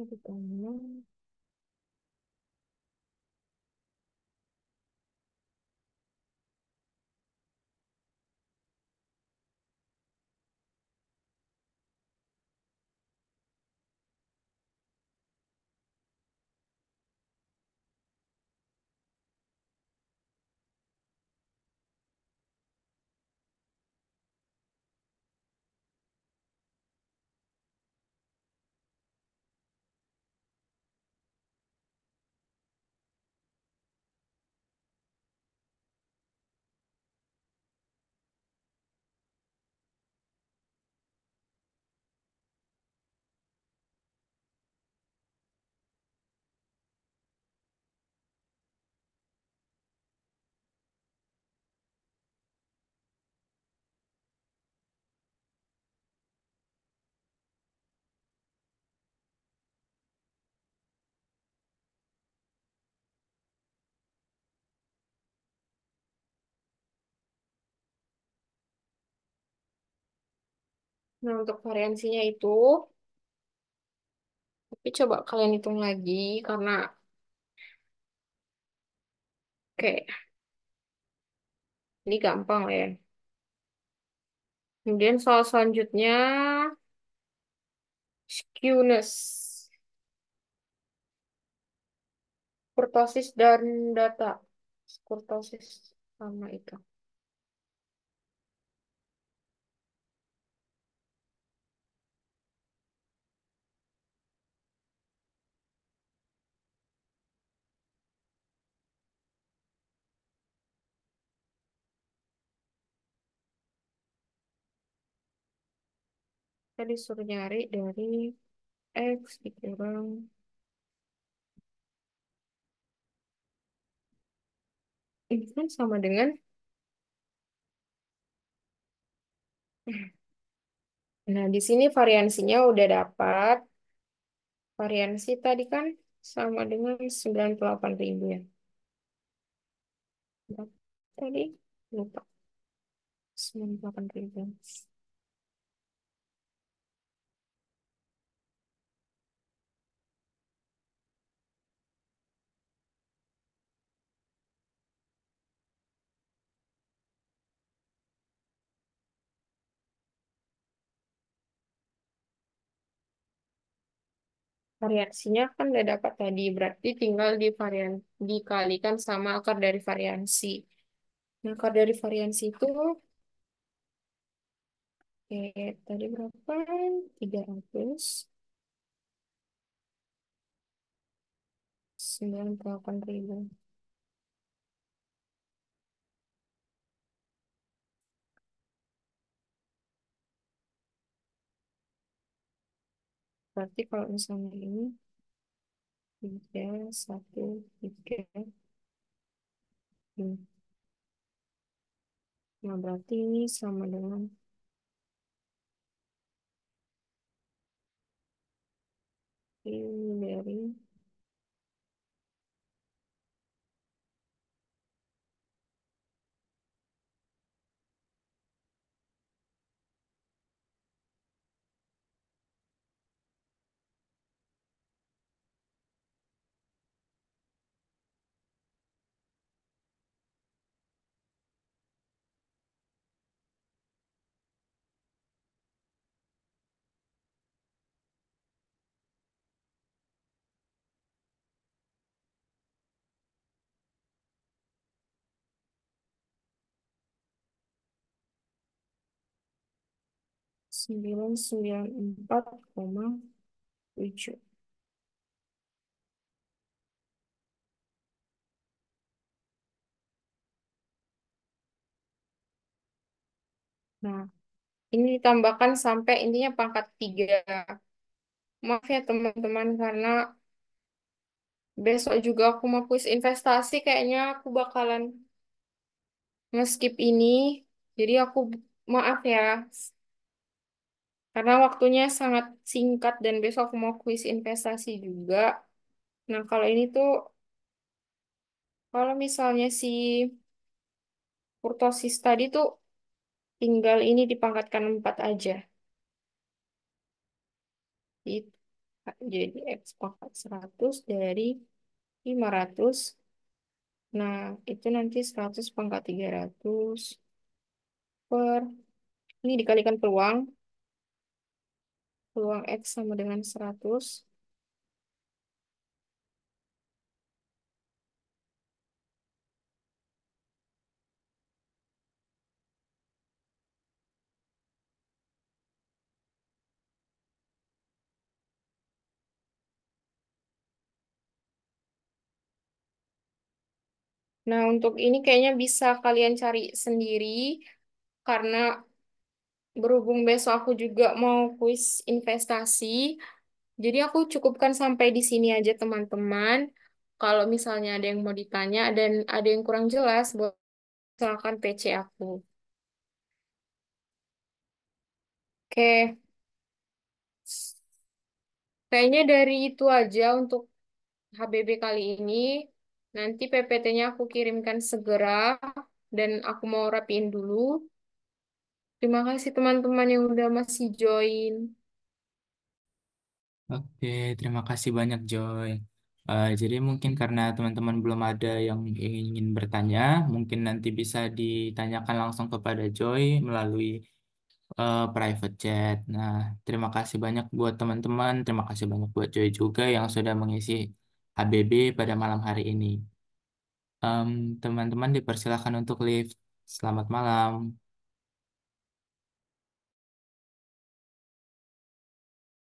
ditambah. Nah, untuk variansinya itu, tapi coba kalian hitung lagi karena kayak ini gampang lah ya. Kemudian soal selanjutnya, skewness, kurtosis dan data. Kurtosis sama itu. Kita disuruh nyari dari X dikurang. Ini kan sama dengan, nah di sini variansinya udah dapat. Variansi tadi kan sama dengan 98.000 ya. Berapa tadi lupa 98.000. Variansinya kan udah dapat tadi, berarti tinggal dikalikan sama akar dari variansi. Nah, akar dari variansi itu, tadi berapa? 398.000. Berarti kalau misalnya ini 3, 1, 3. Nah, berarti ini sama dengan ini dari. Sembilan 994,7. Nah, ini ditambahkan sampai intinya pangkat 3. Maaf ya teman-teman, karena besok juga aku mau kuis investasi, kayaknya aku bakalan nge-skip ini. Jadi aku maaf ya, karena waktunya sangat singkat dan besok aku mau kuis investasi juga. Nah, kalau ini tuh, kalau misalnya si kurtosis tadi tuh tinggal ini dipangkatkan 4 aja. It- Jadi X pangkat 100 dari 500. Nah, itu nanti 100 pangkat 300 per, ini dikalikan peluang. Peluang X sama dengan 100. Nah, untuk ini kayaknya bisa kalian cari sendiri, karena berhubung besok aku juga mau kuis investasi. Jadi aku cukupkan sampai di sini aja teman-teman. Kalau misalnya ada yang mau ditanya dan ada yang kurang jelas, boleh silakan PC aku. Oke, kayaknya dari itu aja untuk HBB kali ini. Nanti PPT-nya aku kirimkan segera dan aku mau rapiin dulu. Terima kasih teman-teman yang udah masih join. Oke, terima kasih banyak Joy. Jadi mungkin karena teman-teman belum ada yang ingin bertanya, mungkin nanti bisa ditanyakan langsung kepada Joy melalui private chat. Nah, terima kasih banyak buat teman-teman, terima kasih banyak buat Joy juga yang sudah mengisi HBB pada malam hari ini. Teman-teman dipersilakan untuk live. Selamat malam.